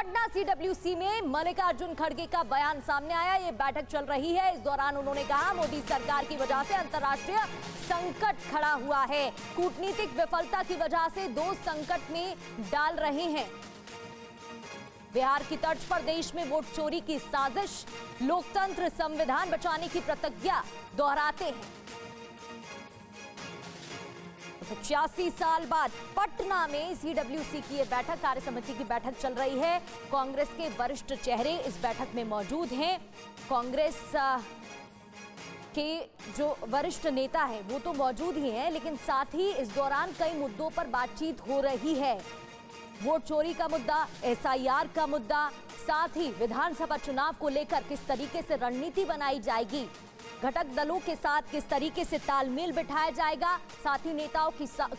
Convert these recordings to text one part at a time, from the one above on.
Patna CWC में मल्लिकार्जुन खड़गे का बयान सामने आया। ये बैठक चल रही है। इस दौरान उन्होंने कहा मोदी सरकार की वजह से अंतर्राष्ट्रीय संकट खड़ा हुआ है। कूटनीतिक विफलता की वजह से दो संकट में डाल रहे हैं। बिहार की तर्ज पर देश में वोट चोरी की साजिश, लोकतंत्र संविधान बचाने की प्रतिज्ञा दोहराते हैं। 85 साल बाद पटना में सीडब्ल्यूसी की ये बैठक, कार्य समिति की बैठक चल रही है। कांग्रेस के वरिष्ठ चेहरे इस बैठक में मौजूद हैं। कांग्रेस के जो वरिष्ठ नेता हैं वो तो मौजूद ही हैं, लेकिन साथ ही इस दौरान कई मुद्दों पर बातचीत हो रही है। वोट चोरी का मुद्दा, एसआईआर का मुद्दा, साथ ही विधानसभा चुनाव को लेकर किस तरीके से रणनीति बनाई जाएगी, घटक दलों के साथ किस तरीके से तालमेल बिठाया जाएगा, साथ ही नेताओं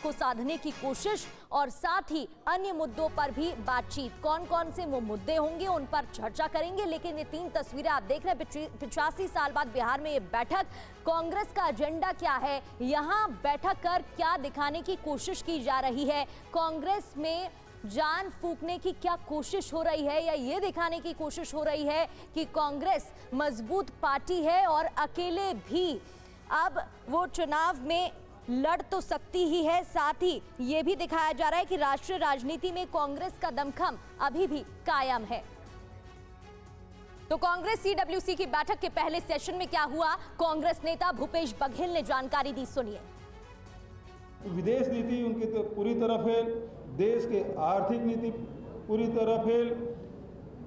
को साधने की कोशिश और साथ ही अन्य मुद्दों पर भी बातचीत। कौन कौन से वो मुद्दे होंगे उन पर चर्चा करेंगे। लेकिन ये तीन तस्वीरें आप देख रहे हैं, 85 साल बाद बिहार में ये बैठक, कांग्रेस का एजेंडा क्या है, यहाँ बैठक कर क्या दिखाने की कोशिश की जा रही है, कांग्रेस में जान फूंकने की क्या कोशिश हो रही है या ये दिखाने की कोशिश हो रही है कि कांग्रेस मजबूत पार्टी है और अकेले भी अब वो चुनाव में लड़ तो सकती ही है। साथ ही ये भी दिखाया जा रहा है कि राष्ट्रीय राजनीति में कांग्रेस का दमखम अभी भी कायम है। तो कांग्रेस सीडब्ल्यूसी की बैठक के पहले सेशन में क्या हुआ, कांग्रेस नेता भूपेश बघेल ने जानकारी दी, सुनिए। विदेश नीति उनकी तो पूरी तरह फेल, देश के आर्थिक नीति पूरी तरह फेल,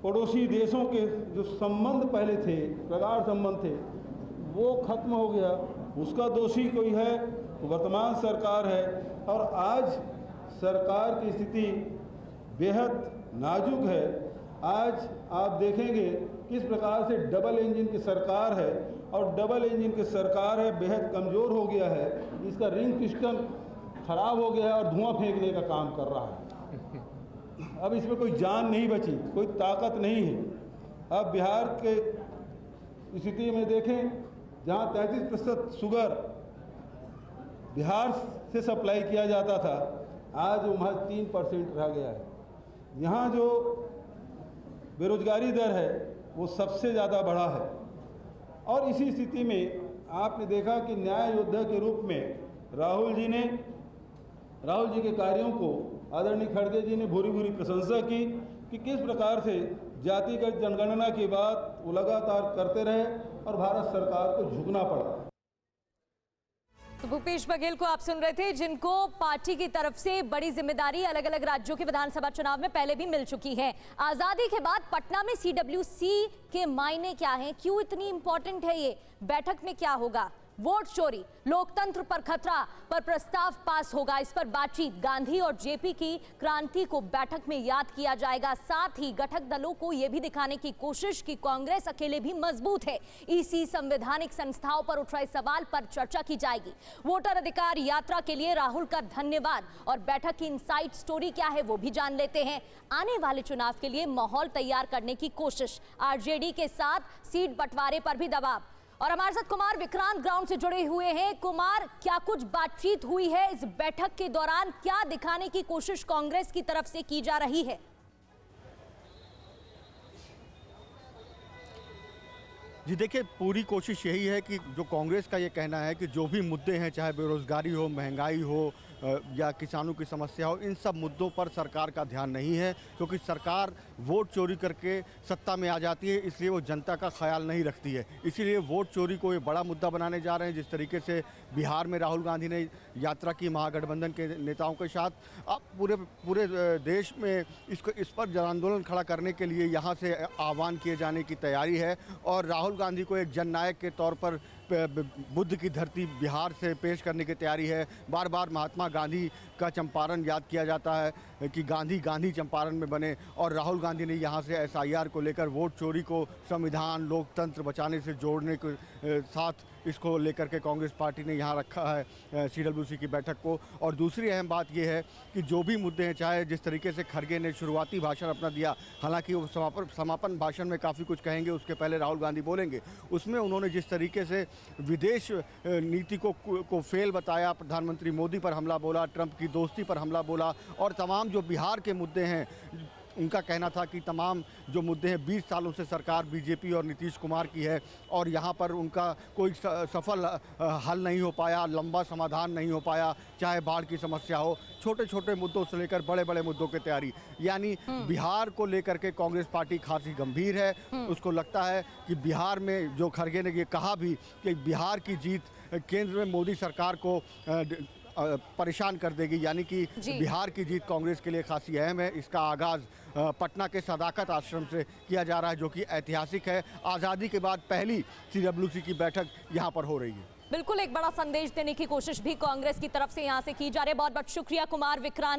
पड़ोसी देशों के जो संबंध पहले थे, प्रगाढ़ संबंध थे, वो खत्म हो गया। उसका दोषी कोई है, वर्तमान सरकार है। और आज सरकार की स्थिति बेहद नाजुक है। आज आप देखेंगे किस प्रकार से डबल इंजन की सरकार है, और डबल इंजन की सरकार है बेहद कमज़ोर हो गया है। इसका रिंग सिस्टम खराब हो गया है और धुआं फेंकने का काम कर रहा है। अब इसमें कोई जान नहीं बची, कोई ताकत नहीं है। अब बिहार के स्थिति में देखें, जहां 33% शुगर बिहार से सप्लाई किया जाता था, आज वो महज 3% रह गया है। यहाँ जो बेरोजगारी दर है वो सबसे ज़्यादा बढ़ा है। और इसी स्थिति में आपने देखा कि न्याय योद्धा के रूप में राहुल जी के कार्यों को आदरणीय खड़गे जी ने भूरी भूरी प्रशंसा की कि किस प्रकार से जातिगत जनगणना की बात वो लगातार करते रहे और भारत सरकार को झुकना पड़ा। तो भूपेश बघेल को आप सुन रहे थे, जिनको पार्टी की तरफ से बड़ी जिम्मेदारी अलग अलग राज्यों के विधानसभा चुनाव में पहले भी मिल चुकी है। आजादी के बाद पटना में सीडब्ल्यूसी के मायने क्या हैं, क्यों इतनी इंपॉर्टेंट है ये, बैठक में क्या होगा, वोट चोरी, लोकतंत्र पर खतरा पर प्रस्ताव पास होगा, इस पर बातचीत, गांधी और जेपी की क्रांति को बैठक में याद किया जाएगा। साथ ही घटक दलों को यह भी दिखाने की कोशिश कि कांग्रेस अकेले भी मजबूत है। इसी संवैधानिक संस्थाओं पर उठ रहे सवाल पर चर्चा की जाएगी। वोटर अधिकार यात्रा के लिए राहुल का धन्यवाद और बैठक की इनसाइड स्टोरी क्या है वो भी जान लेते हैं। आने वाले चुनाव के लिए माहौल तैयार करने की कोशिश, आरजेडी के साथ सीट बंटवारे पर भी दबाव। और हमारे साथ कुमार विक्रांत ग्राउंड से जुड़े हुए हैं। कुमार, क्या कुछ बातचीत हुई है इस बैठक के दौरान, क्या दिखाने की कोशिश कांग्रेस की तरफ से की जा रही है? जी देखिए, पूरी कोशिश यही है कि जो कांग्रेस का ये कहना है कि जो भी मुद्दे हैं, चाहे बेरोजगारी हो, महंगाई हो या किसानों की समस्या हो, इन सब मुद्दों पर सरकार का ध्यान नहीं है, क्योंकि सरकार वोट चोरी करके सत्ता में आ जाती है, इसलिए वो जनता का ख्याल नहीं रखती है। इसीलिए वोट चोरी को ये बड़ा मुद्दा बनाने जा रहे हैं। जिस तरीके से बिहार में राहुल गांधी ने यात्रा की महागठबंधन के नेताओं के साथ, अब पूरे देश में इस पर जन आंदोलन खड़ा करने के लिए यहाँ से आह्वान किए जाने की तैयारी है। और राहुल गांधी को एक जननायक के तौर पर बुद्ध की धरती बिहार से पेश करने की तैयारी है। बार बार महात्मा गांधी का चंपारण याद किया जाता है कि गांधी चंपारण में बने, और राहुल गांधी ने यहाँ से एसआईआर को लेकर वोट चोरी को संविधान, लोकतंत्र बचाने से जोड़ने के साथ इसको लेकर के कांग्रेस पार्टी ने यहाँ रखा है सीडब्ल्यूसी की बैठक को। और दूसरी अहम बात यह है कि जो भी मुद्दे हैं, चाहे जिस तरीके से खड़गे ने शुरुआती भाषण अपना दिया, हालांकि वो समापन भाषण में काफ़ी कुछ कहेंगे, उसके पहले राहुल गांधी बोलेंगे, उसमें उन्होंने जिस तरीके से विदेश नीति को फेल बताया, प्रधानमंत्री मोदी पर हमला बोला, ट्रंप की दोस्ती पर हमला बोला, और तमाम जो बिहार के मुद्दे हैं, उनका कहना था कि तमाम जो मुद्दे हैं 20 सालों से सरकार बीजेपी और नीतीश कुमार की है और यहाँ पर उनका कोई सफल हल नहीं हो पाया, लंबा समाधान नहीं हो पाया, चाहे बाढ़ की समस्या हो, छोटे छोटे मुद्दों से लेकर बड़े बड़े मुद्दों की तैयारी। यानी बिहार को लेकर के कांग्रेस पार्टी खासी गंभीर है। उसको लगता है कि बिहार में जो खड़गे ने ये कहा भी कि बिहार की जीत केंद्र में मोदी सरकार को परेशान कर देगी, यानी कि बिहार की जीत कांग्रेस के लिए खासी अहम है। इसका आगाज़ पटना के सदाकत आश्रम से किया जा रहा है, जो कि ऐतिहासिक है। आज़ादी के बाद पहली CWC की बैठक यहाँ पर हो रही है। बिल्कुल एक बड़ा संदेश देने की कोशिश भी कांग्रेस की तरफ से यहाँ से की जा रही है। बहुत बहुत शुक्रिया कुमार विक्रांत।